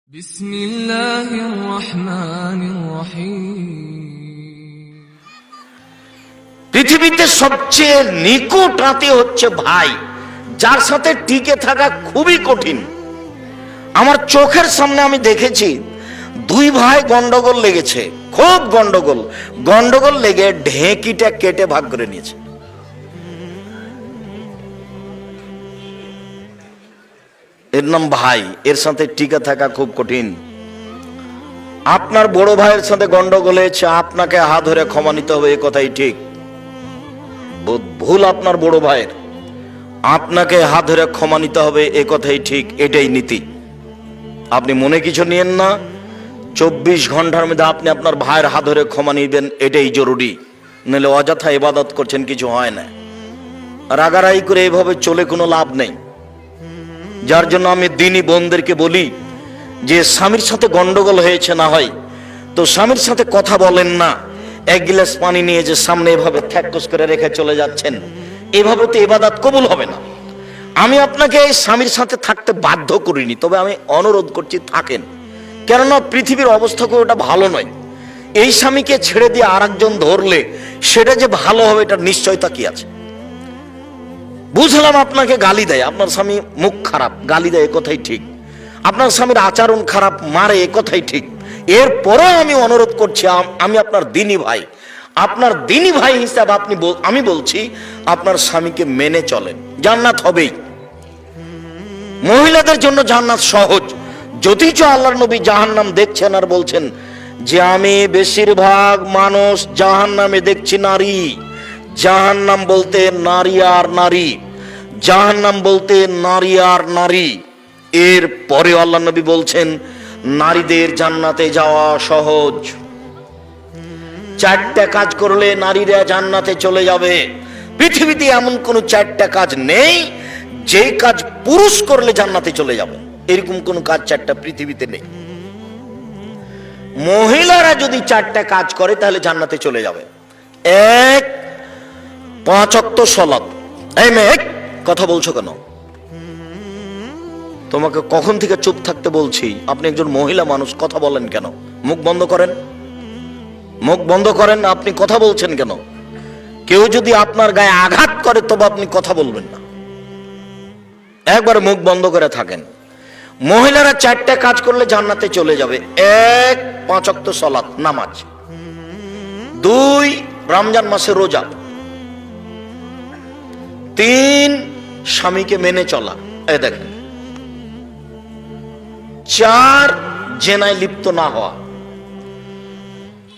বিসমিল্লাহির রহমানির রহিম। পৃথিবীতে সবচেয়ে নিকট আত্মীয় হচ্ছে ভাই, যার সাথে টিকে থাকা খুবই কঠিন। আমার চোখের সামনে আমি দেখেছি দুই ভাই গন্ডগোল লেগেছে, খুব গন্ডগোল লেগে ঢেঁকিটা কেটে ভাগ করে নিয়েছে। এর নাম ভাই, এর সাথে টিকে থাকা খুব কঠিন। আপনার বড় ভাইয়ের সাথে গন্ডগোল হয়েছে, আপনাকে হাত ধরে ক্ষমা নিতে হবে, এ কথাই ঠিক। ভুল আপনার বড় ভাইয়ের, আপনাকে হাত ধরে ক্ষমা নিতে হবে, এ কথাই ঠিক, এটাই নীতি। আপনি মনে কিছু নিয়েন না, 24 ঘন্টার মধ্যে আপনি আপনার ভাইয়ের হাত ধরে ক্ষমা নিবেন, এটাই জরুরি। নইলে অযথা ইবাদত করছেন, কিছু হয় না। রাগারাগি করে এভাবে চলে কোনো লাভ নেই। যার জন্য আমি দিনী বোনদেরকে বলি যে স্বামীর সাথে গন্ডগোল হয়েছে, না হয় তো স্বামীর সাথে কথা বলেন না। এক গ্লাস পানি নিয়ে যে সামনে এভাবে থ্যাকস করে রেখে চলে যাচ্ছেন, এভাবে তো ইবাদত কবুল হবে না। আমি আপনাকে এই স্বামীর সাথে থাকতে বাধ্য করিনি, তবে আমি অনুরোধ করছি থাকেন। কেননা পৃথিবীর অবস্থা খুব ওটা ভালো নয়। এই স্বামীকে ছেড়ে দিয়ে আরেকজন ধরলে সেটা যে ভালো হবে এটার নিশ্চয়তা কি আছে? বুঝলাম আপনাকে গালি দেয়, আপনার স্বামী মুখ খারাপ, গালি দেয়, এ কথাই ঠিক। আপনার স্বামীর আচরণ খারাপ, মারে, এ কথাই ঠিক। এরপরেও আমি অনুরোধ করছি, আমি আপনার দিনী ভাই, আপনার দিনী ভাই হিসাবে আমি বলছি আপনার স্বামীকে মেনে চলেন, জান্নাত হবেই। মহিলাদের জন্য জান্নাত সহজ, যদিচ আল্লাহর নবী জাহান্নাম দেখছেন আর বলছেন যে আমি বেশিরভাগ মানুষ জাহান্নামে দেখছি নারী। জাহান্নাম বলতে নারী আর নারী, জাহান্নাম বলতে নারী আর নারী। এর পরে আল্লাহ নবী বলছেন নারীদের জান্নাতে যাওয়া সহজ। 4টা কাজ করলে নারীরা জান্নাতে চলে যাবে। পৃথিবীতে এমন কোন 4টা কাজ নেই যে কাজ পুরুষ করলে জান্নাতে চলে যাবে, এরকম কোন কাজ 4টা পৃথিবীতে নেই। মহিলারা যদি 4টা কাজ করে তাহলে জান্নাতে চলে যাবে। 1, 5 ওয়াক্ত সালাত। এই মেয়ে, কথা বলছো কেন? তোমাকে কখন থেকে চুপ থাকতে বলছি? আপনি একজন মহিলা মানুষ, কথা বলেন কেন? মুখ বন্ধ করেন, মুখ বন্ধ করেন। আপনি কথা বলছেন কেন? কেউ যদি আপনার গায়ে আঘাত করে তবে আপনি কথা বলবেন না, একবার মুখ বন্ধ করে থাকেন। মহিলারা 4টা কাজ করলে জান্নাতে চলে যাবে। 1, 5 ওয়াক্ত সালাত, নামাজ। 2, রমজান মাসে রোজা। 3, স্বামীকে মেনে চলা, এই দেখেন। 4, জেনায় লিপ্ত না হওয়া।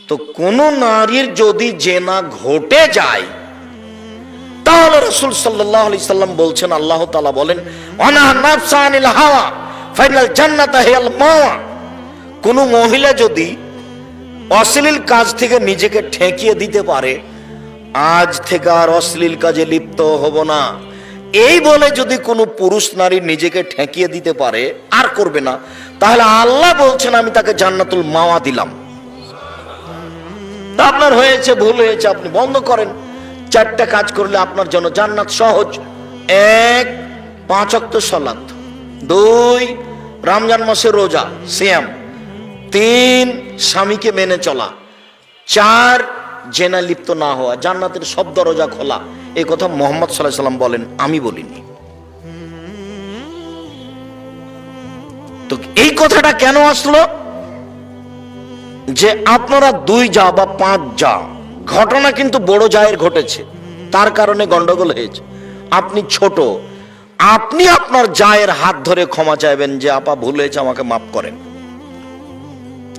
তো কোন নারীর যদি জেনা ঘটে যায় তাহলে রাসূল সাল্লাল্লাহু আলাইহি সাল্লাম বলছেন, আল্লাহ তাআলা বলেন ওয়ানাহা নাফসা আনিল হাওয়া ফাইনাল জান্নাতা হিয়াল মাওয়া। কোন মহিলা যদি অশ্লীল কাজ থেকে নিজেকে ঠেকিয়ে দিতে পারে, আজ থেকে আর অশ্লীল কাজে লিপ্ত হব না, এই বলে যদি কোনো পুরুষ নারী নিজেকে ঠেকিয়ে দিতে পারে, আর করবে না, তাহলে আল্লাহ বলছেন আমি তাকে জান্নাতুল মাওয়া দিলাম। তা আপনার হয়েছে, ভুল হয়েছে, আপনি বন্ধ করেন। 4টা কাজ করলে আপনার জন্য জান্নাত সহজ। 1, 5 ওয়াক্ত সালাত। 2, রমজান মাসে রোজা, সিয়াম। 3, স্বামীকে মেনে চলা। 4, জেনা লিপ্ত না হওয়া। জান্নাতের সব দরজা খোলা, এই কথা মুহাম্মদ সাল্লাল্লাহু আলাইহি ওয়াসাল্লাম বলেন, আমি বলিনি। তো এই কথাটা কেন আসলো? যে আপনারা 2 জা বা 5 জা, ঘটনা কিন্তু বড় জায়ের ঘটেছে, তার কারণে গন্ডগোল হয়েছে। আপনি ছোট, আপনি আপনার জায়ের হাত ধরে ক্ষমা চাইবেন যে আপা ভুল হয়েছে, আমাকে মাফ করেন।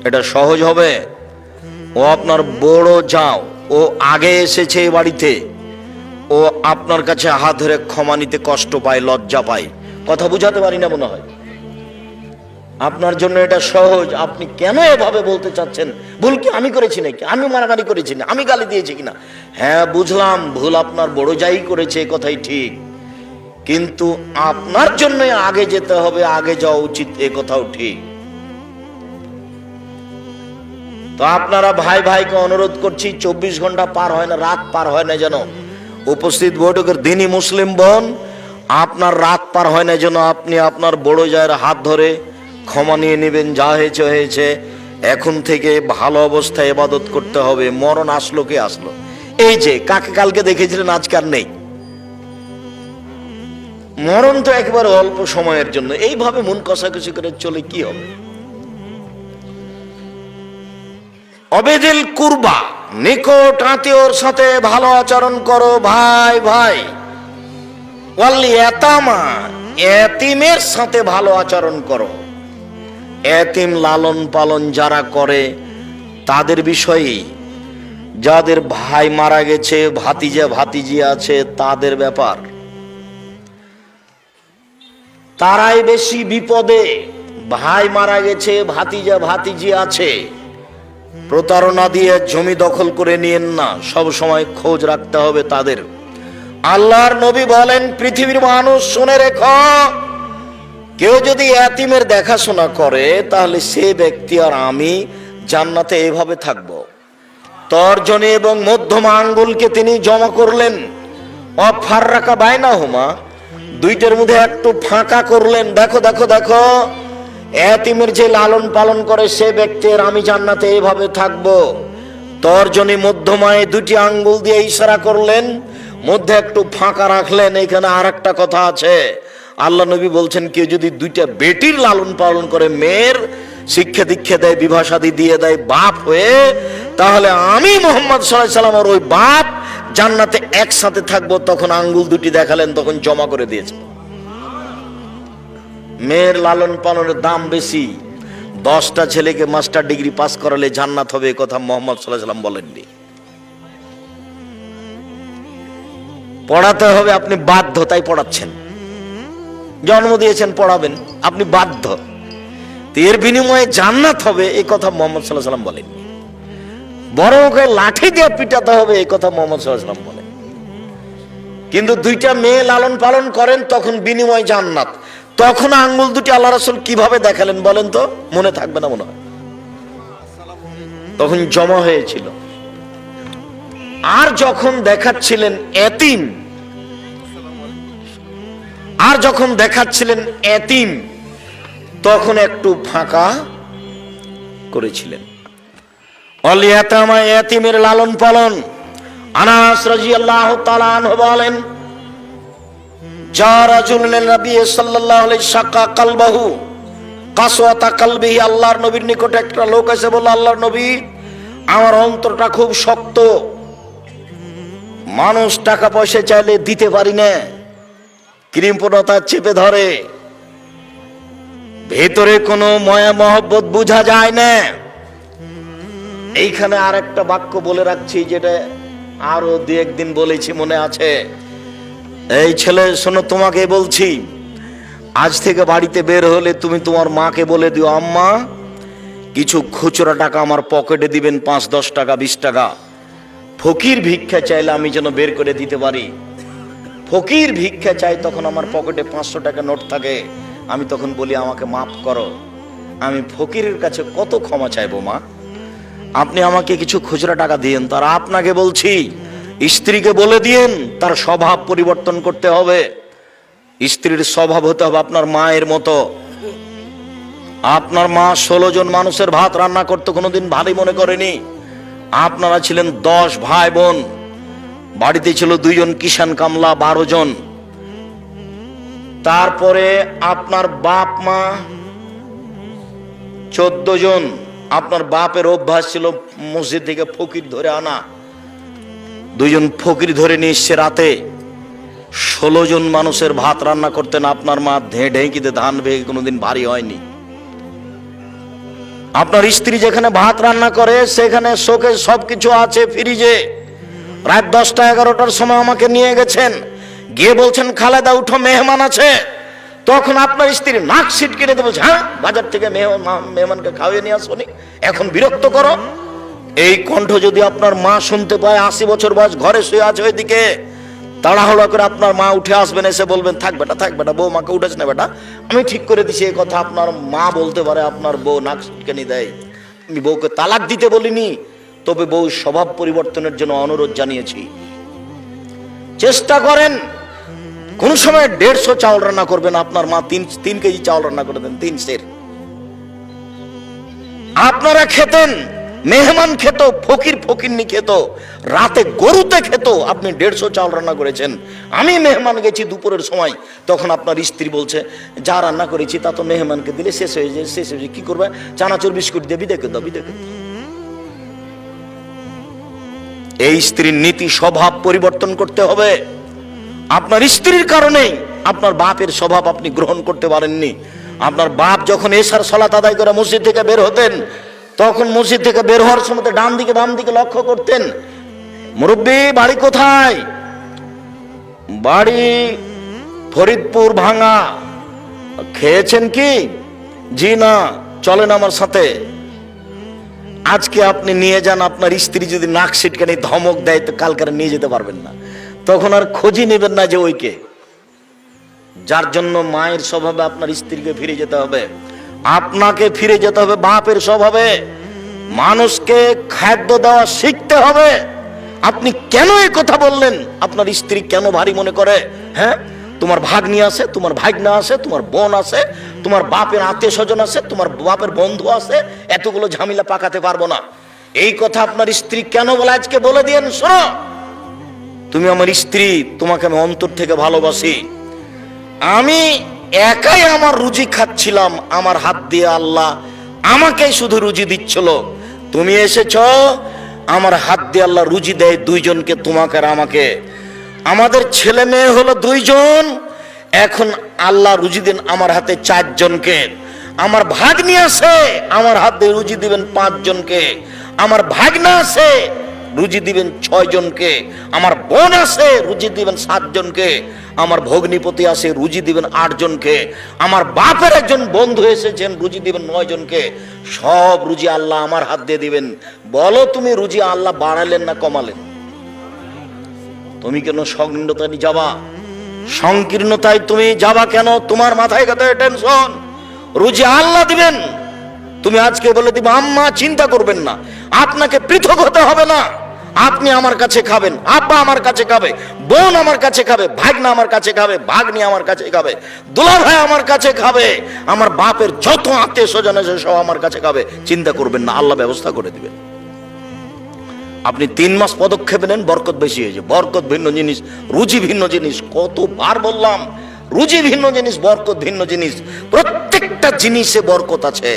এটা সহজ হবে? ও আপনার বড় যাও, ও আগে এসেছে এই বাড়িতে, ও আপনার কাছে হাত ধরে ক্ষমা নিতে কষ্ট পায়, লজ্জা পায়। কথা বুঝাতে পারি না মনে হয়? আপনার জন্য এটা সহজ। আপনি কেন এভাবে বলতে চাচ্ছেন? ভুল কি আমি করেছি নাকি? আমি মারামারি করেছি না? আমি গালি দিয়েছি কিনা? হ্যাঁ বুঝলাম, ভুল আপনার বড় যাই করেছে, এ কথাই ঠিক। কিন্তু আপনার জন্য আগে যেতে হবে, আগে যাওয়া উচিত, এ কথাও ঠিক। তো আপনারা ভাই ভাইকে অনুরোধ করছি, 24 ঘন্টা পার হয় না, রাত পার হয় না যেন। উপস্থিত বৈঠকের দিনই মুসলিম বোন, আপনার রাত পার হয় না যেন আপনি আপনার বড় জায়ের হাত ধরে ক্ষমা নিয়ে নেবেন, যা হয়েছে হয়েছে, এখন থেকে ভালো অবস্থায় ইবাদত করতে হবে। মরণ আসলো কে আসলো? এই যে কাকে কালকে দেখেছিলেন, আজকে আর নেই। মরণ তো একেবারে অল্প সময়ের জন্য। এইভাবে মন কষাকষি করে চলে কি হবে? অবেদিল কুরবা, নিকট আত্মীয়র সাথে ভালো আচরণ করো। ভাই ভাই ওয়াল ইয়াতামা, এতিমের সাথে ভালো আচরণ করো। এতিম লালন পালন যারা করে তাদের বিষয়ে, যাদের ভাই মারা গেছে, ভাতিজা ভাতিজি আছে, তাদের ব্যাপার, তারাই বেশি বিপদে। ভাই মারা গেছে, ভাতিজা ভাতিজি আছে, প্রতারণা দিয়ে জমি দখল করে নিয়েন না, সব সময় খোঁজ রাখতে হবে তাদের। আল্লাহর নবী বলেন, পৃথিবীর মানুষ শুনে রেখো, কেউ যদি এতিমের দেখাশোনা করে তাহলে সে ব্যক্তি আর আমি জান্নাতে এভাবে থাকবো। তর্জনী এবং মধ্যমা আঙ্গুলকে তিনি জমা করলেন, অফাররাকা বাইনাহুমা, দুইটার মধ্যে একটু ফাঁকা করলেন। দেখো দেখো দেখো, এতিমের যে লালন পালন করে সে ব্যক্তির আমি জান্নাতে এভাবে থাকবো। তর্জনী মধ্যমায় দুটি আঙ্গুল দিয়ে ইশারা করলেন, মধ্যে একটু ফাঁকা রাখলেন। এখানে আর একটা কথা আছে, আল্লাহ নবী বলছেন, কেউ যদি দুইটা বেটির লালন পালন করে, মেয়ের শিক্ষা দীক্ষা দেয়, বিবাহ শাদী দিয়ে দেয় বাপ হয়ে, তাহলে আমি মুহাম্মদ সাল্লাল্লাহু আলাইহি ওয়াসাল্লাম আর ওই বাপ জান্নাতে একসাথে থাকবো। তখন আঙ্গুল দুটি দেখালেন, তখন জমা করে দিয়েছে। মেয়ের লালন পালনের দাম বেশি। 10টা ছেলেকে মাস্টার ডিগ্রি পাস করালে জান্নাত হবে, এ কথা মুহাম্মদ সাল্লাল্লাহু আলাইহি ওয়াসাল্লাম বলেননি। পড়াতে হবে, আপনি বাধ্য তাই পড়াচ্ছেন। জন্ম দিয়েছেন, পড়াবেন, আপনি বাধ্য। এর বিনিময়ে জান্নাত হবে, এই কথা মুহাম্মদ সাল্লাল্লাহু আলাইহি ওয়াসাল্লাম বলেননি। বড় ওকে লাঠি দিয়ে পিটাতে হবে, এই কথা মুহাম্মদ সাল্লাল্লাহু আলাইহি ওয়াসাল্লাম বলেন। কিন্তু দুইটা মেয়ে লালন পালন করেন, তখন বিনিময় জান্নাত। তখন আঙ্গুল দুটি আল্লাহ রাসূল কিভাবে দেখালেন বলেন তো? মনে থাকবে না মনে হয়, তখন জমা হয়েছিল। আর যখন দেখাচ্ছিলেন এতিম, তখন একটু ফাঁকা করেছিলেন। অল ইয়াতামা, এতিমের লালন পালন। আনাস রাদিয়াল্লাহু তাআলা আনহু বলেন, যা রাজুলুন নবী সাল্লাল্লাহু আলাইহি শাক্কা কলবাহু কাসওয়াতা কলবিহি, আল্লাহর নবীর নিকট একটা লোক এসে বলল, আল্লাহর নবী, আমার অন্তরটা খুব শক্ত, মানুষ টাকা পয়সা চাইলে দিতে পারি না, কৃপণতা চেপে ধরে, ভেতরে কোনো মায়া মহব্বত বোঝা যায় না। এইখানে আর একটা বাক্য বলে রাখছি, যেটা আরো 2-1 দিন বলেছি, মনে আছে? এই ছেলে শোনো, তোমাকে বলছি, আজ থেকে বাড়িতে বের হলে তুমি তোমার মাকে বলে দিও, আম্মা কিছু খুচরা টাকা আমার পকেটে দিবেন, 5-10 টাকা 20 টাকা। ফকির ভিক্ষা চাইলে আমি যেন বের করে দিতে পারি। ফকির ভিক্ষা চাই, তখন আমার পকেটে 500 টাকা নোট থাকে, আমি তখন বলি, আমাকে মাফ করো, আমি ফকিরের কাছে কত ক্ষমা চাইবো মা, আপনি আমাকে কিছু খুচরা টাকা দিয়েন। তার আপনাকে বলছি, স্ত্রীকে বলে দিয়েন তার স্বভাব পরিবর্তন করতে হবে। স্ত্রীর স্বভাব হতে হবে আপনার মায়ের মতো। আপনার মা 16 জন মানুষের ভাত রান্না করতে কোনোদিন ভারী মনে করেনি। আপনারা ছিলেন 10 ভাই বোন, বাড়িতে ছিল 2 জন কিষান কামলা, 12 জন। তারপরে আপনার বাপ মা 14 জন। আপনার বাপের অভ্যাস ছিল মসজিদ থেকে ফকির ধরে আনা, 2 জন ফকির ধরে নিয়ে এসছে রাতে। 16 জন মানুষের ভাত রান্না করতেন আপনার মা, ঢেঁকিতে ধান ভেঙে কোনোদিন ভারী হয়নি। আপনার স্ত্রী যেখানে ভাত রান্না করে সেখানে শোকে সবকিছু আছে ফ্রিজে। রাত 10টা 11টার সময় আমাকে নিয়ে গেছেন, গিয়ে বলছেন, খালেদা উঠো, মেহমান আছে। তখন আপনার স্ত্রী নাক সিটকে নিতে বলছে, হ্যাঁ বাজার থেকে মেহমানকে খাওয়িয়ে নিয়ে আসবনি, এখন বিরক্ত করো। এই কণ্ঠ যদি আপনার মা শুনতে পায়, 80 বছর বয়স, ঘরে শুয়ে আছে ওইদিকে, তাড়াহুড়া করে আপনার মা উঠে আসবেন, এসে বলবেন, থাক বেটা, বউ মাকে উঠেছ না বেটা, আমি ঠিক করে দিছি। এই কথা আপনার মা বলতে পারে, আপনার বউ নাক সিটকানি দেয়। আমি বউকে তালাক দিতে বলিনি, তবে বউ স্বভাব পরিবর্তনের জন্য অনুরোধ জানিয়েছি। চেষ্টা করেন, কোন সময় 150 চাউল রান্না করবেন, আপনার মা 3 কেজি চাউল রান্না করে দেন, 3 সের। আপনারা খেতেন, মেহমান খেত, ফকির ফকিরনি খেত, রাতে গরুতে খেত, আপনি 150 চাল রান্না করেছেন। আমি মেহমান গেছি দুপুরের সময়, তখন আপনার স্ত্রী বলছে যা রান্না করেছি তা তো মেহমানকে দিলে শেষ হয়ে যায়, শেষ হয়ে যায়, কি করবে, চানাচুর বিস্কুট দিয়ে বিদেকে দাও, বিদেকে দাও। এই স্ত্রীর নীতি স্বভাব পরিবর্তন করতে হবে। আপনার স্ত্রীর কারণেই আপনার বাপের স্বভাব আপনি গ্রহণ করতে পারেননি। আপনার বাপ যখন এশার সালাত আদায় করে মসজিদ থেকে বের হতেন, তখন মসজিদ থেকে বের হওয়ার সময় ডান দিকে বাম দিকে লক্ষ্য করতেন, মুরব্বী বাড়ি কোথায়? বাড়ি ফরিদপুর ভাঙা। খেয়েছেন কি? জি না। চলেন আমার সাথে। আজকে আপনি নিয়ে যান, আপনার স্ত্রী যদি নাক সিটকানি ধমক দেয় তো কালকে নিয়ে যেতে পারবেন না, তখন আর খোঁজই নেবেন না যে ওইকে। যার জন্য মায়ের স্বভাবে আপনার স্ত্রীকে ফিরে যেতে হবে, আপনাকে ফিরে যেতে হবে বাপের স্বভাবে। মানুষকে খাদ্য দেওয়া শিখতে হবে। আপনি কেন এই কথা বললেন? আপনার স্ত্রী কেন ভারী মনে করে? হ্যাঁ, তোমার ভাগ্নি আছে, তোমার ভাগনা আছে, তোমার বোন আছে, তোমার বাপের আত্মীয় স্বজন আছে, তোমার বাপের বন্ধু আছে, এতগুলো ঝামেলা পাকাতে পারবো না। এই কথা আপনার স্ত্রী কেন বলে আজকে বলে দিয়েন, শোনো তুমি আমার স্ত্রী, তোমাকে আমি অন্তর থেকে ভালোবাসি। আমি একাই আমার রুজি খাচ্ছিলাম, আমার হাত দিয়ে আল্লাহ আমাকেই শুধু রুজি দিচ্ছিল। তুমি এসেছ, আমার হাত দিয়ে আল্লাহ রুজি দেয় দুইজনকে, তোমাকে আর আমাকে। আমাদের ছেলে মেয়ে হলো 2 জন, এখন আল্লাহ রুজি দেন আমার হাতে 4 জনকে। আমার ভাগ্নি আছে, আমার হাত দিয়ে রুজি দিবেন 5 জনকে। আমার ভাগনা আছে, রুজি দিবেন 6 জনকে। আমার বোন আছে, রুজি দিবেন 7 জনকে। আমার ভগ্নিপতি আছে, রুজি দিবেন 8 জনকে। আমার বাপের একজন বন্ধু এসেছেন, রুজি দিবেন 9 জনকে। সব রুজি আল্লাহ আমার হাত দিয়ে দিবেন। বলো তুমি রুজি আল্লাহ বাড়ালেন না কমালেন? তুমি কেন সংকীর্ণতায় যাবা? সংকীর্ণতায় তুমি যাবা কেন? তোমার মাথায় কথায় টেনশন। রুজি আল্লাহ দিবেন। তুমি আজকে বলে দিবে আম্মা চিন্তা করবেন না, আপনাকে পৃথক হতে হবে না, আপনি আমার কাছে খাবেন, আব্বা আমার কাছে খাবে, বোন আমার কাছে খাবে, ভাগনা আমার কাছে খাবে, ভাগ্নি আমার কাছে খাবে, দুলা ভাই আমার কাছে খাবে, আমার বাপের যত আত্মীয় স্বজন আছে সব আমার কাছে খাবে। চিন্তা করবেন না, আল্লাহ ব্যবস্থা করে দিবেন। আপনি 3 মাস পদক্ষেপ নেন, বরকত বেশি হয়েছে। বরকত ভিন্ন জিনিস, রুজি ভিন্ন জিনিস। কতবার বললাম, রুজি ভিন্ন জিনিস, বরকত ভিন্ন জিনিস। প্রত্যেকটা জিনিসে বরকত আছে।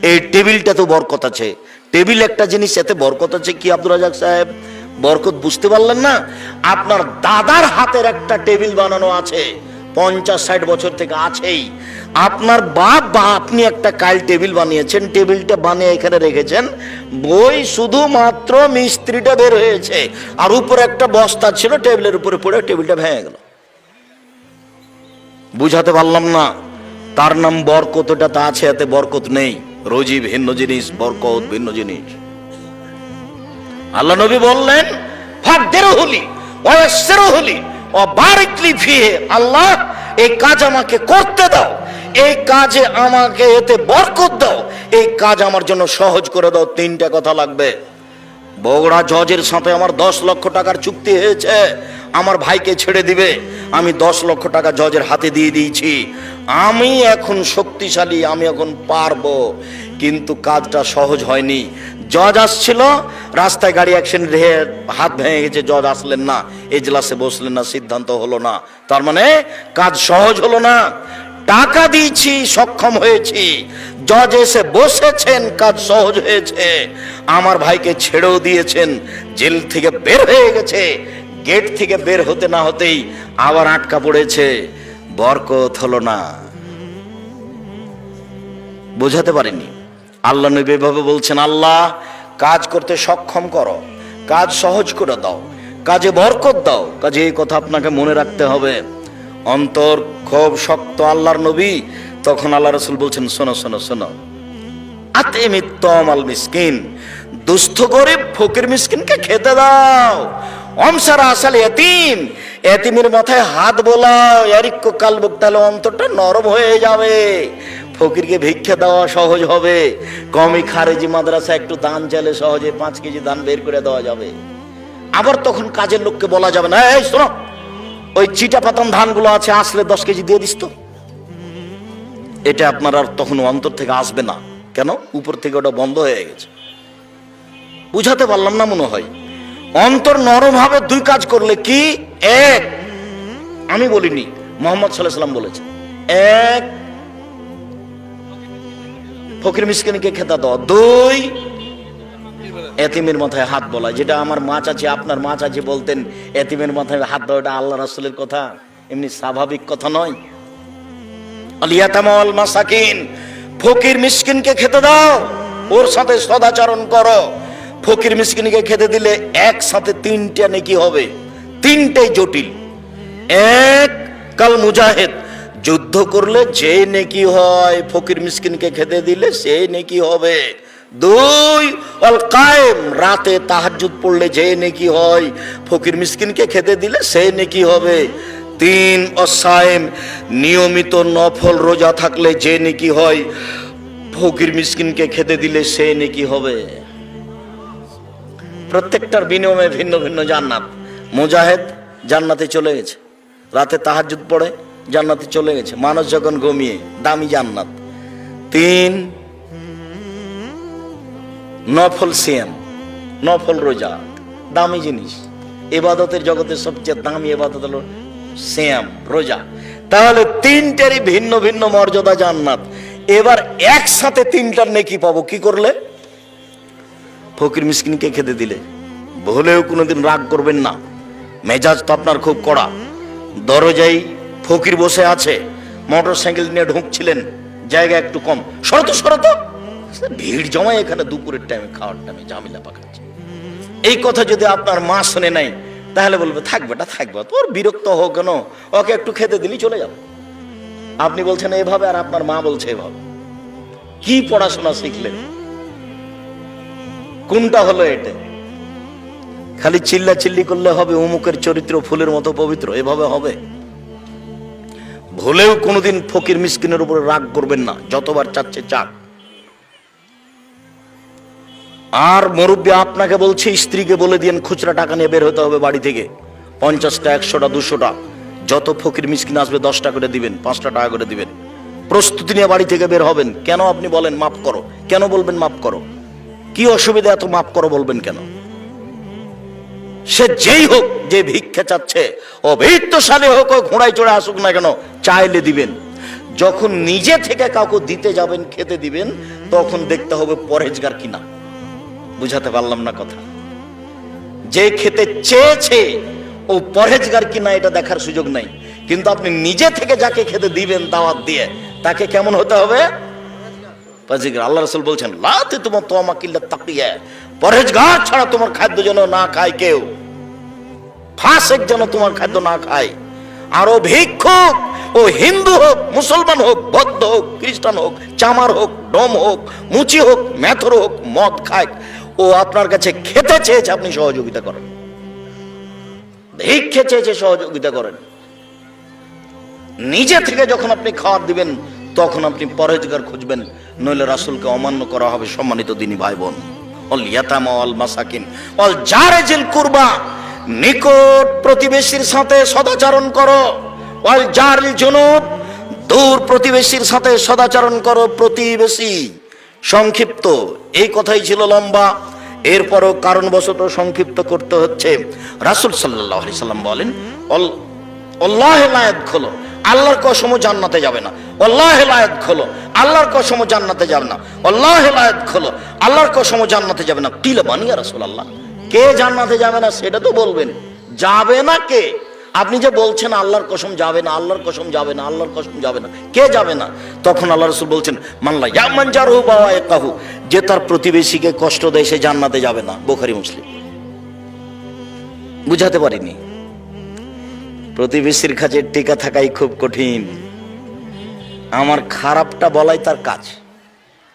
এই টেবিলটা তো বরকত আছে। টেবিল একটা জিনিস, এতে বরকত আছে। কি আব্দুর রাজাক সাহেব, বরকত বুঝতে পারলেন না? আপনার দাদার হাতের একটা টেবিল বানানো আছে, 50-60 বছর থেকে আছেই। আপনার বাপ বা আপনি একটা কাল টেবিল বানিয়েছেন, টেবিলটা বানিয়ে এখানে রেখেছেন, বই শুধুমাত্র মিস্ত্রিটা বের হয়েছে, আর উপরে একটা বস্তা ছিল, টেবিলের উপরে পড়ে টেবিলটা ভেঙে গেল। বুঝাতে পারলাম না? তার নাম বরকত। ওটা তা আছে, এতে বরকত নেই। রুজি ভিন্ন জিনিস, বরকত ভিন্ন জিনিস। আল্লাহ নবী বললেন ফাকদিরহুলি ওয়া ইয়াসসিরহুলি ওয়া বারিক লি ফিহি, আল্লাহ এই কাজ আমাকে করতে দাও, এই কাজে আমাকে এতে বরকত দাও, এই কাজ আমার জন্য সহজ করে দাও। 3টা কথা লাগবে। বগুড়া জজের সাথে আমার 10 লক্ষ টাকার চুক্তি হয়েছে, আমার ভাইকে ছেড়ে দিবে। আমি 10 লক্ষ টাকা জজের হাতে দিয়ে দিয়েছি। আমি এখন শক্তিশালী, আমি এখন পারবো, কিন্তু কাজটা সহজ হয়নি। জজ আসছিল, রাস্তায় গাড়ি অ্যাক্সিডেন্ট হয়ে হাত ভেঙে গেছে, জজ আসলেন না, এজলাসে বসলেন না, সিদ্ধান্ত হলো না। তার মানে কাজ সহজ হলো না। টাকা দিয়েছি, সক্ষম হয়েছি, জজ এসে বসেছেন, কাজ সহজ হয়েছে। আমার ভাইকে ছেড়েও দিয়েছেন, জেল থেকে বের হয়ে গেছে, গেট থেকে বের হতে না হতেই আবার আটকা পড়েছে, বরকত হলো না। বোঝাতে পারিনি। আল্লাহ নবী এভাবে বলছেন, আল্লাহ কাজ করতে সক্ষম করো, কাজ সহজ করে দাও, কাজে বরকত দাও। কাজে এই কথা আপনাকে মনে রাখতে হবে। অন্তর খুব শক্ত আল্লাহর নবী। তখন আল্লাহ রাসূল বলছেন, শোনো শোনো শোনো, আতিমিত তামাল মিসকিন, দুস্থ গরিব ফকির মিসকিনকে খেতে দাও। অমসারা আসাল এতিম, এতিমের মাথায় হাত বোলাও, ইয়ারিক্কু কালবুক, তাহলে অন্তরটা নরম হয়ে যাবে। ফকিরকে ভিক্ষা দেওয়া সহজ হবে। কমি খারেজি মাদ্রাসা একটু দান চাইলে সহজে 5 কেজি দান বের করে দেওয়া যাবে। আবার তখন কাজের লোককে বলা যাবে না, এই শোনো, ওই চিটা পাতান ধানগুলো আছে, আসলে 10 কেজি দিয়ে দিস তো। এটা আপনার আর তখন অন্তর থেকে আসবে না। কেন? উপর থেকে ওটা বন্ধ হয়ে গেছে। বুঝাতে পারলাম না মনে হয়। অন্তর নরম ভাবে দুই কাজ করলে কি? এক, আমি বলিনি, মুহাম্মদ সাল্লাল্লাহু আলাইহি ওয়াসাল্লাম বলেছেন, এক, ফকির মিসকিনকে খেতে দাও। দুই, এতিমের মাথায় হাত বলা। যেটা আমার মা চাচি, আপনার মা চাচি বলতেন এতিমের মাথায় হাত দাও, এটা আল্লাহ রাসূলের কথা, এমনি স্বাভাবিক কথা নয়। আল ইয়াতামা ওয়াল মাসাকিন, ফকির মিসকিনকে খেতে দাও, ওর সাথে সদাচরণ করো। ফকির মিসকিনকে খেতে দিলে একসাথে তিনটা নেকি হবে, তিনটাই জটিল। এক, কাল মুজাহিদ, যুদ্ধ করলে যে নেকি হয় ফকির মিসকিনকে খেতে দিলে সেই নেকি হবে। দুই, আল কায়েম, রাতে তাহাজ্জুদ পড়লে যে নেকি হয় ফকির মিসকিনকে খেতে দিলে সেই নেকি হবে। তিন, অসায়েম, নিয়মিত নফল রোজা থাকলে যে নেকি হয় ফকির মিসকিনকে খেতে দিলে সে নেকি হবে। প্রত্যেকটার বিনিময়ে ভিন্ন ভিন্ন জান্নাত। মুজাহিদ জান্নাতে চলে গেছে, রাতে তাহাজ্জুদ পড়ে জান্নাতে চলে গেছে, মানুষ যখন ঘুমিয়ে, দামি জান্নাত। তিন, নফল সিয়াম, নফল রোজা, দামি জিনিস। ইবাদতের জগতের সবচেয়ে দামি ইবাদত হলো সিয়াম, রোজা। তাহলে তিনটারই ভিন্ন ভিন্ন মর্যাদা, জান্নাত। এবার একসাথে তিনটার নেকি পাবো কি করলে? ফকির মিসকিনকে খেতে দিলে। ভুলেও কোনোদিন রাগ করবেন না, মেজাজ তো আপনার খুব কড়া। দরজায় ফকির বসে আছে, মোটর সাইকেল নিয়ে ঢুকছিলেন, জায়গা একটু কম, সরতো সরতো, ভিড় জমায় এখানে দুপুরের টাইমে, খাওয়ার টাইমে ঝামেলা পাকাচ্ছে। এই কথা যদি আপনার মা শুনে নাই তাহলে বলবে থাক বেটা থাকবে, তোর বিরক্ত হোক কেন, ওকে একটু খেতে দিলি চলে যাবে। আপনি বলছেন এভাবে আর আপনার মা বলছে এভাবে। কি পড়াশোনা শিখলেন? কোনটা হলো এটা? খালি চিল্লা চিল্লি করলে হবে অমুকের চরিত্র ফুলের মতো পবিত্র, এভাবে হবে? ভুলেও কোনোদিন ফকির মিসকিনের উপরে রাগ করবেন না, যতবার চাচ্ছে চাক। আর মুরব্বী আপনাকে বলছে, স্ত্রীকে বলে দিয়েন খুচরা টাকা নিয়ে বের হতে হবে বাড়ি থেকে, 50টা 100টা 200টা, যত ফকির মিসকিন আসবে 10টা করে দিবেন, 5টা টাকা করে দিবেন, প্রস্তুতি নিয়ে বাড়ি থেকে বের হবেন। কেন আপনি বলেন মাফ করো? কেন বলবেন মাফ করো? কি অসুবিধা এত মাফ করো বলবেন কেন? সে যেই হোক, যে ভিক্ষা চাচ্ছে, অভিত্তশালী হোক, ও ঘোড়ায় চড়ে আসুক না কেন, চাইলে দিবেন। যখন নিজে থেকে কাউকে দিতে যাবেন, খেতে দিবেন, তখন দেখতে হবে পরহেজগার কিনা। বুঝাতে পারলাম না কথা? যে খেতে চেয়েছে ও পরহেজগার কিনা এটা দেখার সুযোগ নাই, কিন্তু আপনি নিজে থেকে যাকে খেতে দিবেন দাওয়াত দিয়ে, তাকে কেমন হতে হবে? পরহেজগার। আল্লাহ রাসূল বলছেন, লা তুতমা তুমাকিল্লা তাকিয়া, পরহেজগার ছাড়া তোমার খাদ্য যেন না খায় কেউ, ফাসিক যেন তোমার খাদ্য না খায়। আর ও ভিক্ষুক, ও হিন্দু হোক, মুসলমান হোক, বৌদ্ধ হোক, খ্রিস্টান হোক, চামার হোক, ডোম হোক, মুচি হোক, মেথর হোক, মদ খায়, ও আপনার কাছে খেতে চেয়েছে, আপনি সহযোগিতা করেন। ভিক্ষে চেয়েছে, সহযোগিতা করেন। নিজে থেকে যখন আপনি খাওয়ার দিবেন তখন আপনি পরহেজগার খুঁজবেন, নইলে রাসূলকে অমান্য করা হবে। সম্মানিত দিনী ভাই বোন, অল ইয়াতামা ওয়াল মাসাকিন অল জারিজিল কুরবা, নিকট প্রতিবেশীর সাথে সদাচরণ করো। ওয়াল জারিল জুনুব, দূর প্রতিবেশীর সাথে সদাচরণ করো। প্রতিবেশী সংক্ষিপ্ত, এই কথাই ছিল লম্বা, এরপরও কারণবশত সংক্ষিপ্ত করতে হচ্ছে। রাসূল সাল্লাল্লাহু আলাইহি সাল্লাম বলেন, আল্লাহে লা ইয়াদখুলু, আল্লাহর কসম জান্নাতে যাবে না। আল্লাহে লা ইয়াদখুলু, আল্লাহর কসম জান্নাতে যাবে না। আল্লাহে লা ইয়াদখুলু, আল্লাহর কসম জান্নাতে যাবে না। কিলা বানি ইয়া রাসূলুল্লাহ, কে জান্নাতে যাবে না সেটা তো বলবেন। যাবে না কে? আপনি যে বলছেন আল্লাহর কসম যাবে না, আল্লাহর কসম যাবে না, আল্লাহর কসম যাবে না, কে যাবে না? তখন আল্লাহ রাসূল বলছেন, মাল্লা ইয়ামান জারহু বাওয়াইকাহু, যে তার প্রতিবেশীকে কষ্ট দেয় সে জান্নাতে যাবে না। বুখারী মুসলিম। বুঝাতে পারিনি? প্রতিবেশীর কাছে টিকা থাকাই খুব কঠিন। আমার খারাপটা বলাই তার কাজ।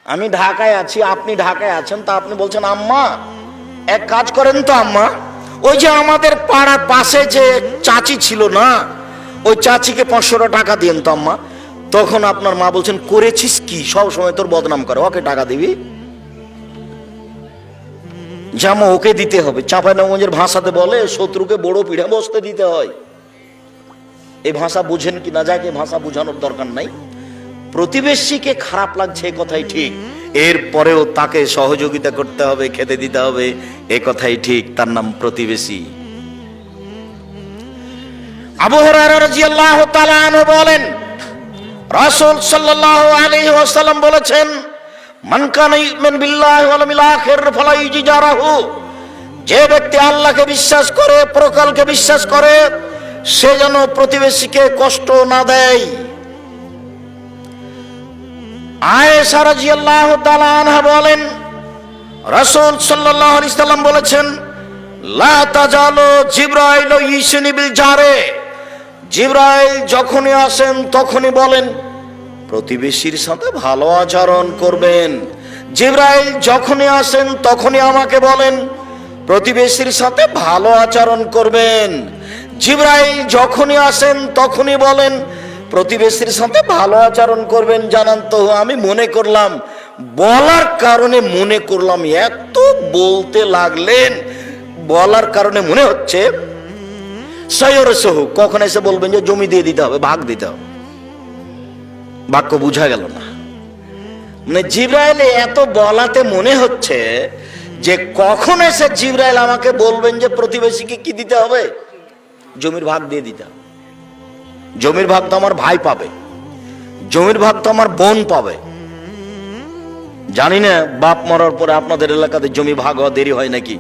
আমি ঢাকায় আছি, আপনি ঢাকায় আছেন, তা আপনি বলছেন আম্মা এক কাজ করেন তো আম্মা, ওই যে আমাদের পাড়ার পাশে যে চাচি ছিল না, ওই চাচিকে 500 টাকা দিয়েন তো আম্মা। তখন আপনার মা বলছেন, করেছিস কি? সব সময় তোর বদনাম করে, ওকে টাকা দিবি? জামা ওকে দিতে হবে। চাঁপাইনবাবগঞ্জের ভাষাতে বলে, শত্রুকে বড় পিঠে বসতে দিতে হয়। এই ভাষা বুঝেন কি না, যাকে ভাষা বোঝানোর দরকার নাই। প্রতিবেশীকে খারাপ লাগছে কথাই ঠিক, এরপরেও তাকে সহযোগিতা করতে হবে, খেতে দিতে হবে, এ কথাই ঠিক, তার নাম প্রতিবেশী। আবু হুরায়রা রাদিয়াল্লাহু তাআলা আনহু বলেন, রাসূল সাল্লাল্লাহু আলাইহি ওয়াসাল্লাম বলেছেন, মান কানা ইউমিনু বিল্লাহি ওয়াল ইয়াউমিল আখির ফালা ইউজিরাহু, যে ব্যক্তি আল্লাহকে বিশ্বাস করে, পরকালকে বিশ্বাস করে, সে যেন প্রতিবেশীকে কষ্ট না দেয়। আয়েশা রাদিয়াল্লাহু তাআলা আনহা বলেন, রাসূল সাল্লাল্লাহু আলাইহি ওয়াসাল্লাম বলেছেন, লা তাজালু জিবরাইল ইউসিনি বিল জারে, জিবরাইল যখনই আসেন তখনই বলেন প্রতিবেশীর সাথে ভালো আচরণ করবেন। জিবরাইল যখনই আসেন তখনই আমাকে বলেন প্রতিবেশীর সাথে ভালো আচরণ করবেন। জিবরাইল যখনই আসেন তখনই বলেন প্রতিবেশীর সাথে ভালো আচরণ করবেন। জানান তো, আমি মনে করলাম, বলার কারণে মনে করলাম, এত বলতে লাগলেন, বলার কারণে মনে হচ্ছে সয়রসহু, কখন এসে বলবেন যে জমি দিয়ে দিতে হবে, ভাগ দিতে হবে। বাক্য বুঝা গেল না। মানে জিবরাইল এত বলাতে মনে হচ্ছে যে কখন এসে জিবরাইল আমাকে বলবেন যে প্রতিবেশীকে কি দিতে হবে, জমির ভাগ দিয়ে দিতে হবে। জমির ভাগ তো আমার ভাই পাবে, জমির ভাগ তো আমার বোন পাবে। জানি না বাপ মরার পরে আপনাদের এলাকাতে জমি ভাগ হওয়া দেরি হয় নাকি।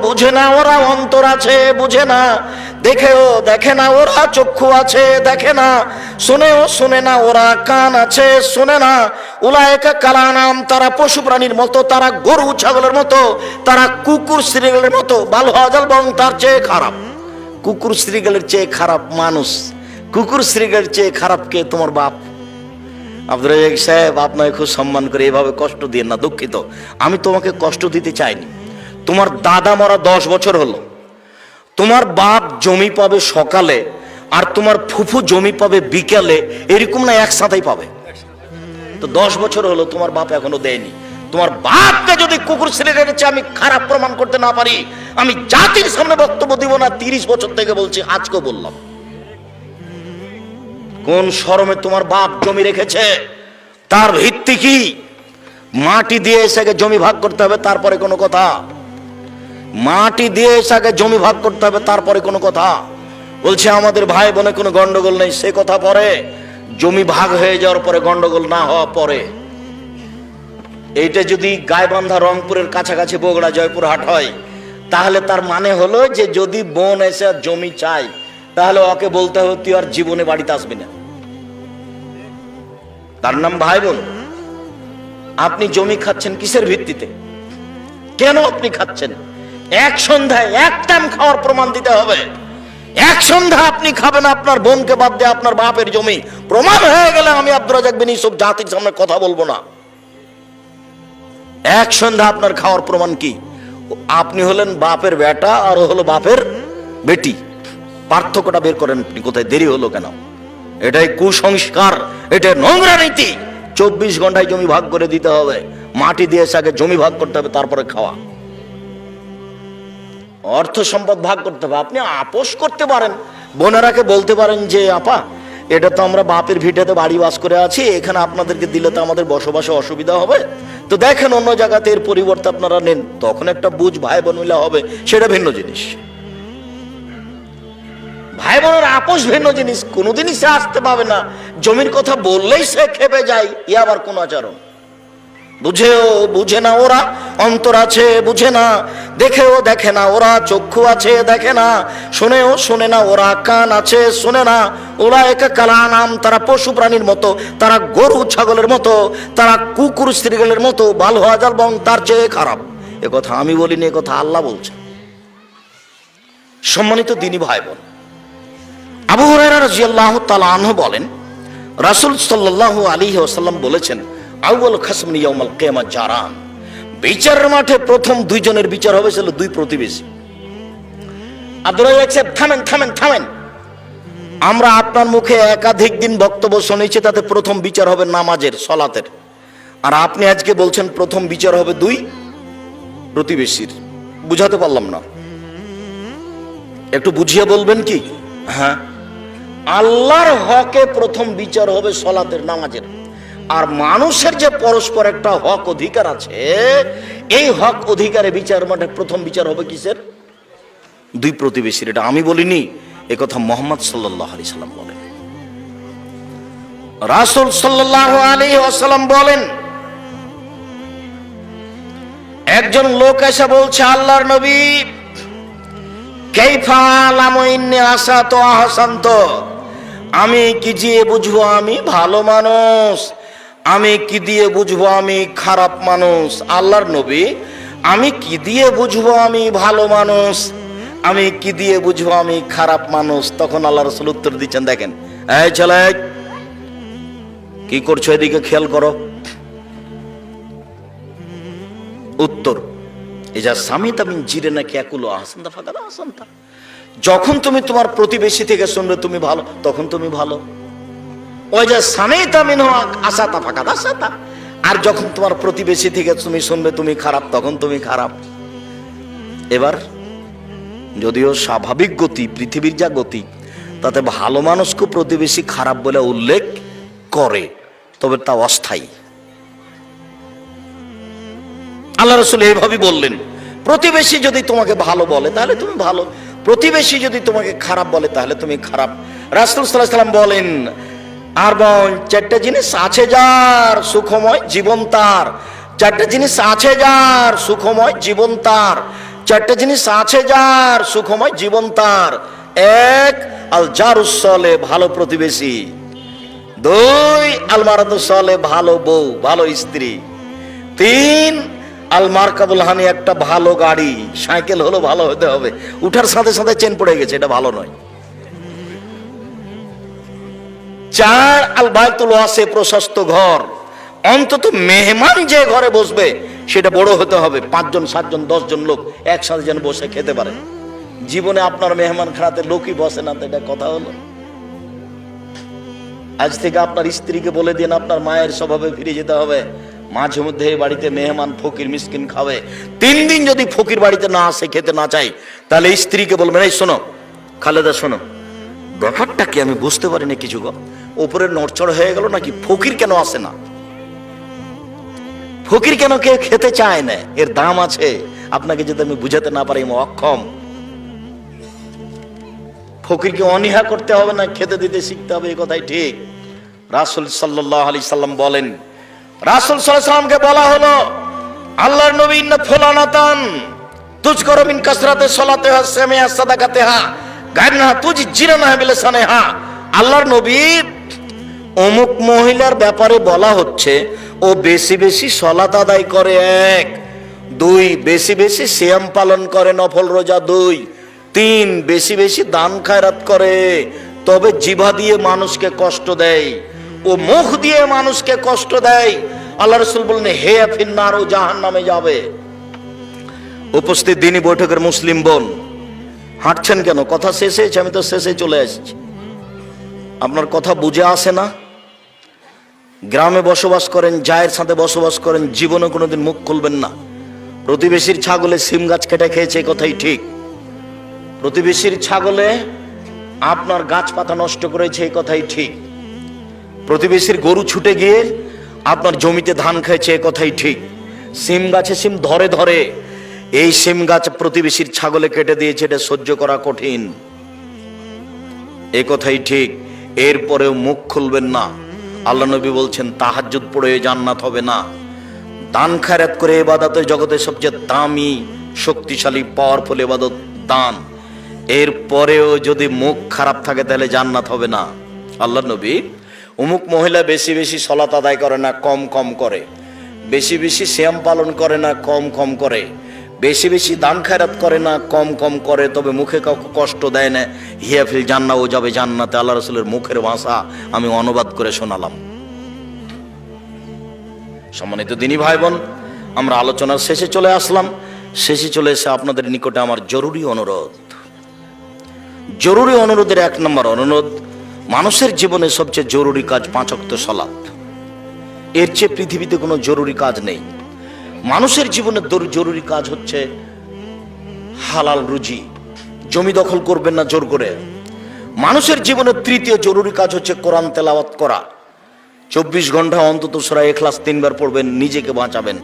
বুঝে না ওরা অন্তর আছে, বুঝে না, দেখেও দেখে না ওরা চক্ষু আছে, দেখে না, শোনে না ওরা কান আছে, শোনে না। উলায়েকা কালানাম, তারা পশু প্রাণীর মতো, তারা গরু ছাগলের মতো, তারা কুকুর শ্রীগালের মতো, ভালো হাজাল বং তার চেয়ে খারাপ। কুকুর শ্রীগালের চেয়ে খারাপ মানুষ, কুকুর শ্রীগালের চেয়ে খারাপ কে? তোমার বাপ। আব্দুর রাজ্জাক সাহেব, আপনাকে খুব সম্মান করে, এভাবে কষ্ট দিয়ে না, দুঃখিত, আমি তোমাকে কষ্ট দিতে চাইনি। তোমার দাদা মরা 10 বছর হলো, তোমার বাপ জমি পাবে সকালে আর তোমার ফুফু জমি পাবে বিকেলে, এরকম না একসাথেই পাবে। তো 10 বছর হলো তোমার বাপ এখনো দেয়নি। তোমার বাপকে যদি কুকুর শ্রেণীর চেয়ে আমি খারাপ প্রমাণ করতে না পারি, আমি জাতির সামনে বক্তব্য দিব না। 30 বছর থেকে বলছি, আজকেও বললাম। কোন শরমে তোমার বাপ জমি রেখেছে? তার ভিত্তি কি? মাটি দিয়ে এসে জমি ভাগ করতে হবে, তারপরে কোনো কথা। মাটি দিয়ে এসে জমি ভাগ করতে হবে, তারপরে কোনো কথা। বলছে আমাদের ভাই বোনে কোনো গন্ডগোল নেই, সে কথা পরে। জমি ভাগ হয়ে যাওয়ার পরে গন্ডগোল না হওয়া পরে। এইটা যদি গাইবান্ধা রংপুরের কাছাকাছি বগুড়া জয়পুরহাট হয়, তাহলে তার মানে হলো যে যদি বোন এসে জমি চায়, তাহলে ওকে বলতে হবে তুই আর জীবনে বাড়িতে আসবি না। তার নাম ভাই বোন। আপনি জমি খাচ্ছেন কিসের ভিত্তিতে? কেন আপনি খাচ্ছেন? এক সন্ধ্যায় এক টাইম খাওয়ার প্রমাণ দিতে হবে। এক সন্ধ্যা আপনি খাবেন আপনার বোনকে বাদ দিয়ে আপনার বাপের জমি, প্রমাণ হয়ে গেলে আমি আব্দুর রাজ্জাক বিন ইউসুফ জাতির সামনে কথা বলবো না। এক সন্ধ্যা আপনার খাওয়ার প্রমাণ কি? আপনি হলেন বাপের বেটা আর ও হলো বাপের বেটি। পার্থক্যটা বের করেন আপনি। কোথায় দেরি হলো কেন? এটাই কুসংস্কার, এটা নোংরা নীতি। 24 ঘন্টায় জমি ভাগ করে দিতে হবে, মাটি দিয়ে আগে জমি ভাগ করতে হবে, তারপরে খাওয়া। অর্থ সম্পদ ভাগ করতে হবে। আপনি আপোষ করতে পারেন, বোনেরাকে বলতে পারেন যে আপা, এটা তো আমরা বাপের ভিটেতে বাড়ি বাস করে আছি, এখানে আপনাদেরকে দিলে তো আমাদের বসবাসে অসুবিধা হবে, তো দেখেন অন্য জায়গাতে এর পরিবর্তে আপনারা নেন। তখন একটা বুঝ ভাই বোন মিলে হবে, সেটা ভিন্ন জিনিস। ভাই বোনের আপোষ ভিন্ন জিনিস। কোনোদিনই সে আসতে পাবে না, জমির কথা বললেই সে খেপে যায়। ই আবার কোন আচরণ? বুঝে না ওরা অন্তর আছে, বুঝে না, দেখেও দেখে না ওরা চক্ষু আছে, দেখে না, শোনে না ওরা কান আছে, শোনে না। উলায়েকা কালানাম, তারা পশু প্রাণীর মতো, তারা গরু ছাগলের মতো, তারা কুকুর শ্রীগালের মতো, বাল হাজাল বং তার চেয়ে খারাপ। এ কথা আমি বলিনি, এ কথা আল্লাহ বলছে। সম্মানিত দিনী ভাই বোন, আবু হুরায়রা রাদিয়াল্লাহু তাআলা আনহু বলেন, রাসূল সাল্লাল্লাহু আলাইহি ওয়াসাল্লাম বলেছেন, আউয়াল খাসমি ইয়াউমাল কিয়ামাহ জারান, বিচারের মাঠে প্রথম দুইজনের বিচার হবে ছিল দুই প্রতিবেশী। আব্দুর রাজ্জাক সাহেব, থামেন। আমরা আপনার মুখে একাধিক দিন বক্তব্য শুনেছি, তাতে প্রথম বিচার হবে নামাজের, সালাতের, আর আপনি আজকে বলছেন প্রথম বিচার হবে দুই প্রতিবেশীর। বুঝাতে পারলাম না, একটু বুঝিয়ে বলবেন কি? হ্যাঁ, আল্লাহর হকে প্রথম বিচার হবে সালাতের, নামাজের। আর মানুষের যে পরস্পর একটা হক অধিকার আছে, এই হক অধিকারে বিচার মাঠে প্রথম বিচার হবে কিসের? দুই প্রতিবেশীর। এটা আমি বলিনি, এ কথা মুহাম্মদ সাল্লাল্লাহু আলাইহি সাল্লাম বলেন। রাসূল সাল্লাল্লাহু আলাইহি ওয়াসাল্লাম বলেন, একজন লোক এসে বলছে, আল্লাহর নবী, কাইফা আলামু ইন্নী আসাতু আহসান্ত, আমি কি দিয়ে বুঝবো আমি ভালো মানুষ, আমি কি দিয়ে বুঝবো আমি খারাপ মানুষ? আল্লাহর নবী, আমি কি দিয়ে বুঝবো আমি ভালো মানুষ, আমি কি দিয়ে বুঝবো আমি খারাপ মানুষ? তখন আল্লাহ রাসূল উত্তর দিচ্ছেন, দেখেন, এই ছেলে, কি করছো, এদিকে খেয়াল করো। উত্তর, এজা সামিতা মিন জিরানাকি ইয়াকুলু আহসানতা ফাকাদ আহসানতা, যখন তুমি তোমার প্রতিবেশী থেকে শুনবে তুমি ভালো, তখন তুমি ভালো। ওই যে সামিতা মিনহু আসাতা ফাকাদ আসাতা, আর যখন তোমার প্রতিবেশী থেকে তুমি শুনবে তুমি খারাপ, তখন তুমি খারাপ। এবার যদিও স্বাভাবিক গতি, পৃথিবীর যা গতি, তাতে ভালো মানুষকে প্রতিবেশী খারাপ বলে উল্লেখ করে, তবে তা অস্থায়ী। আল্লাহ রাসূল এইভাবে বললেন, প্রতিবেশী যদি তোমাকে ভালো বলে তাহলে তুমি ভালো, প্রতিবেশী যদি তোমাকে খারাপ বলে তাহলে তুমি খারাপ। রাসূল সাল্লাল্লাহু আলাইহি ওয়াসাল্লাম বলেন, আর চারটা জিনিস আছে যার সুখময় জীবন তার, চারটা জিনিস আছে যার সুখময় জীবন তার, চারটা জিনিস আছে যার সুখময় জীবন তার। এক, আল জারুস সালেহ, ভালো প্রতিবেশী। দুই, আল মারাতুস সালেহ, ভালো বউ, ভালো স্ত্রী। তিন, আল মারকাবুল হানি, একটা ভালো গাড়ি, সাইকেল হলো ভালো হতে হবে, উঠার সাথে সাথে চেন পড়ে গেছে, এটা ভালো নয়। চার, আল বাইতুল ওয়াসি, প্রশস্ত ঘর, অন্তত মেহমান যে ঘরে বসবে সেটা বড় হতে হবে, 5 জন 7 জন 10 জন লোক একসাথে যেন বসে খেতে পারে। জীবনে আপনার মেহমান খানাতে লোকই বসে না, তো এটা কথা হলো? আজ থেকে আপনার স্ত্রীকে বলে দিন আপনার মায়ের স্বভাবে ফিরে যেতে হবে, মাঝে মধ্যে বাড়িতে মেহমান ফকির মিসকিন খাবে। 3 দিন যদি ফকির বাড়িতে না আসে, খেতে না চাই, তাহলে স্ত্রীকে বলবেন, এই শোনো খালেদা, শোনো, ব্যাপারটা কি আমি বুঝতে পারি না কিছু গো, উপরে নড়চড় হয়ে গেল নাকি, ফকির কেন আসে না, ফকির কেন কেউ খেতে চায় না, এর দাম আছে, আপনাকে যদি আমি বুঝাতে না পারি আমি অক্ষম। ফকিরকে অনীহা করতে হবে না, খেতে দিতে শিখতে হবে, এই কথাই ঠিক। রাসূল সাল্লাল্লাহু আলাইহি সাল্লাম বলেন, রাসূল সাল্লাল্লাহু আলাইহি সাল্লামকে বলা হলো, আল্লাহর নবী, ইন্না ফুলানাতান তুজকারু মিন কাসরাতি সালাতিহা সামিআ সাদাকাতিহা গায়রুহা তুজিরানাহা বিলিসানিহা। আল্লাহর নবী, অমুক মহিলার ব্যাপারে বলা হচ্ছে, ও বেশি বেশি সালাত আদায় করে, 1। 2, বেশি বেশি সিয়াম পালন করে, নফল রোজা 2। 3, বেশি বেশি দান খায়রাত করে, তবে জিহ্বা দিয়ে মানুষকে কষ্ট দেয়, ও মুখ দিয়ে মানুষকে কষ্ট দেয়। আল্লাহ রাসূল বলেন, হে ফিন্নার, ও জাহান্নামে যাবে। উপস্থিত দিনী বৈঠকের মুসলিম বোন, হাঁটছেন কেন? কথা শেষ হয়েছে, আমি তো শেষে চলে আসছি। আপনার কথা বুঝে আসে না? গ্রামে বসবাস করেন, জায়ের সাথে বসবাস করেন, জীবনে কোনোদিন মুখ খুলবেন না। প্রতিবেশীর ছাগলে সিম গাছ কেটে খেয়েছে, এই কথাই ঠিক। প্রতিবেশীর ছাগলে আপনার গাছপাতা নষ্ট করেছে, এই কথাই ঠিক। প্রতিবেশীর গরু ছুটে গিয়ে আপনার জমিতে ধান খেয়েছে, এই কথাই ঠিক। সিম গাছে সিম ধরে ধরে, এই সিম গাছ প্রতিবেশীর ছাগলে কেটে দিয়েছে, এটা সহ্য করা কঠিন, এই কথাই ঠিক। এরপরেও মুখ খুলবেন না। আল্লাহ নবী বলছেন, তাহাজ্জুদ পড়ে জান্নাত হবে না, দান খায়রাত করে ইবাদত জগতের সবচেয়ে দামি, শক্তিশালী, পাওয়ারফুল ইবাদত দান। এরপরেও যদি মুখ খারাপ থাকে তাহলে জান্নাত হবে না। আল্লাহ নবী, অমুক মহিলা বেশি বেশি সালাত আদায় করে না, কম কম করে, বেশি বেশি সিয়াম পালন করে না, কম কম করে, বেশি বেশি দান খায়রাত করে না, কম কম করে, তবে মুখে কাউকে কষ্ট দেয় না, হিয়া ফিল জান্নাহ, ও যাবে জান্নাতে। আল্লাহ রাসূলের মুখের ভাষা আমি অনুবাদ করে শোনালাম। সম্মানিত দিনী ভাই বোন, আমরা আলোচনার শেষে চলে আসলাম। শেষে চলে এসে আপনাদের নিকটে আমার জরুরি অনুরোধের 1 নম্বর অনুরোধ, মানুষের জীবনে সবচেয়ে জরুরি কাজ 5 ওয়াক্ত সালাত। এর চেয়ে পৃথিবীতে কোনো জরুরি কাজ নেই। মানুষের জীবনে জরুরি কাজ হচ্ছে হালাল রুজি, জমি দখল করবেন না জোর করে। মানুষের জীবনে তৃতীয় জরুরি কাজ হচ্ছে কোরআন তেলাওয়াত করা। 24 ঘন্টা অন্তত সূরা ইখলাস 3 বার পড়বেন, নিজেকে বাঁচাবেন।